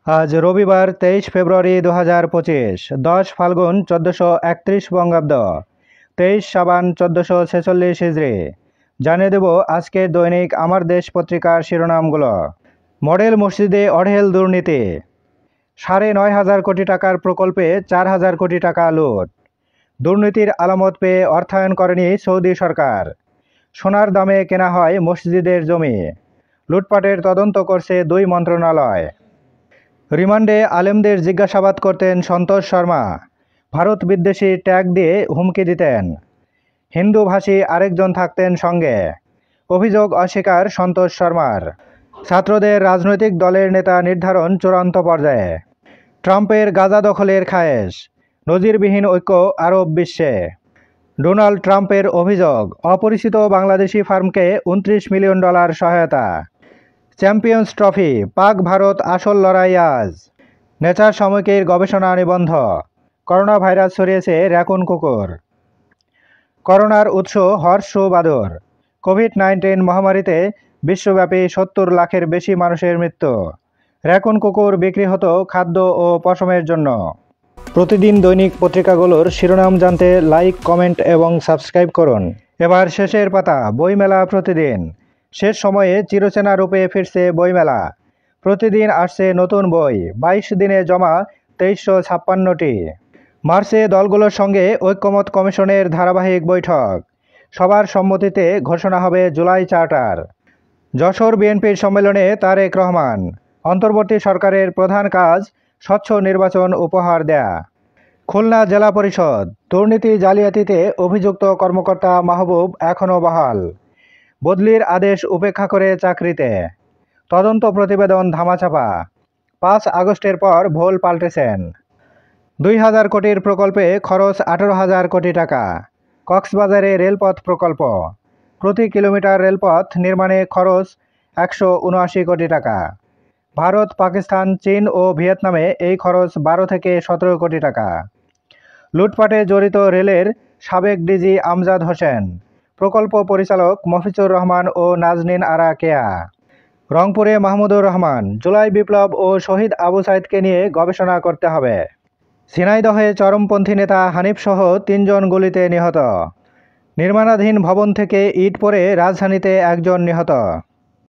আজ রবিবার 23 ফেব্রুয়ারি 2025, 10 ফাল্গুন 1431 বঙ্গাব্দ, 23 সাবান 1446 হিজরি। জানিয়ে দেব আজকের দৈনিক আমার দেশ পত্রিকার শিরোনামগুলো। মডেল মসজিদে অঢেল দুর্নীতি, 9,500 কোটি টাকার প্রকল্পে 4,000 কোটি টাকা লুট। দুর্নীতির আলামত পেয়ে অর্থায়ন করেনি সৌদি সরকার। সোনার দামে কেনা হয় মসজিদের জমি। লুটপাটের তদন্ত করছে 2 মন্ত্রণালয়। রিমান্ডে আলেমদের জিজ্ঞাসাবাদ করতেন সন্তোষ শর্মা। ভারত বিদ্বেষী ট্যাগ দিয়ে হুমকি দিতেন। হিন্দুভাষী আরেকজন থাকতেন সঙ্গে। অভিযোগ অস্বীকার সন্তোষ শর্মার। ছাত্রদের রাজনৈতিক দলের নেতা নির্ধারণ চূড়ান্ত পর্যায়ে। ট্রাম্পের গাজা দখলের খায়েশ, নজিরবিহীন ঐক্য আরব বিশ্বে। ডোনাল্ড ট্রাম্পের অভিযোগ, অপরিচিত বাংলাদেশি ফার্মকে $29 মিলিয়ন সহায়তা। চ্যাম্পিয়ন্স ট্রফি, পাক ভারত আসল লড়াই আজ। নেচার সাময়িকীর গবেষণা নিবন্ধ, করোনা ভাইরাস ছড়িয়েছে র্যাকুন কুকুর। করোনার উৎস হর্ষ বাদর। কোভিড-19 মহামারীতে বিশ্বব্যাপী 70 লাখের বেশি মানুষের মৃত্যু। র্যাকুন কুকুর বিক্রি হতো খাদ্য ও পশমের জন্য। প্রতিদিন দৈনিক পত্রিকাগুলোর শিরোনাম জানতে লাইক, কমেন্ট এবং সাবস্ক্রাইব করুন। এবার শেষের পাতা, বইমেলা প্রতিদিন। শেষ সময়ে চিরচেনা রূপে ফিরছে বইমেলা। প্রতিদিন আসছে নতুন বই। 22 দিনে জমা 2356টি। মার্চে দলগুলোর সঙ্গে ঐক্যমত কমিশনের ধারাবাহিক বৈঠক। সবার সম্মতিতে ঘোষণা হবে জুলাই চার্টার। যশোর বিএনপির সম্মেলনে তারেক রহমান। অন্তর্বর্তী সরকারের প্রধান কাজ স্বচ্ছ নির্বাচন উপহার দেয়া। খুলনা জেলা পরিষদ, দুর্নীতি জালিয়াতিতে অভিযুক্ত কর্মকর্তা মাহবুব এখনও বহাল। বদলির আদেশ উপেক্ষা করে চাকরিতে। তদন্ত প্রতিবেদন ধামাচাপা। 5 আগস্টের পর ভোল পাল্টেছেন। 2,000 কোটির প্রকল্পে খরচ 18,000 কোটি টাকা। কক্সবাজারে রেলপথ প্রকল্প। প্রতি কিলোমিটার রেলপথ নির্মাণে খরচ 179 কোটি টাকা। ভারত, পাকিস্তান, চীন ও ভিয়েতনামে এই খরচ 12 থেকে 17 কোটি টাকা। লুটপাটে জড়িত রেলের সাবেক ডিজি আমজাদ হোসেন। প্রকল্প পরিচালক মফিজুর রহমান ও নাজনীন আরা কেয়া। রংপুরে মাহমুদুর রহমান, জুলাই বিপ্লব ও শহীদ আবু সাইদকে নিয়ে গবেষণা করতে হবে। ঝিনাইদহে চরমপন্থী নেতা হানিফসহ 3 জন গুলিতে নিহত। নির্মাণাধীন ভবন থেকে ইট পড়ে রাজধানীতে 1 জন নিহত।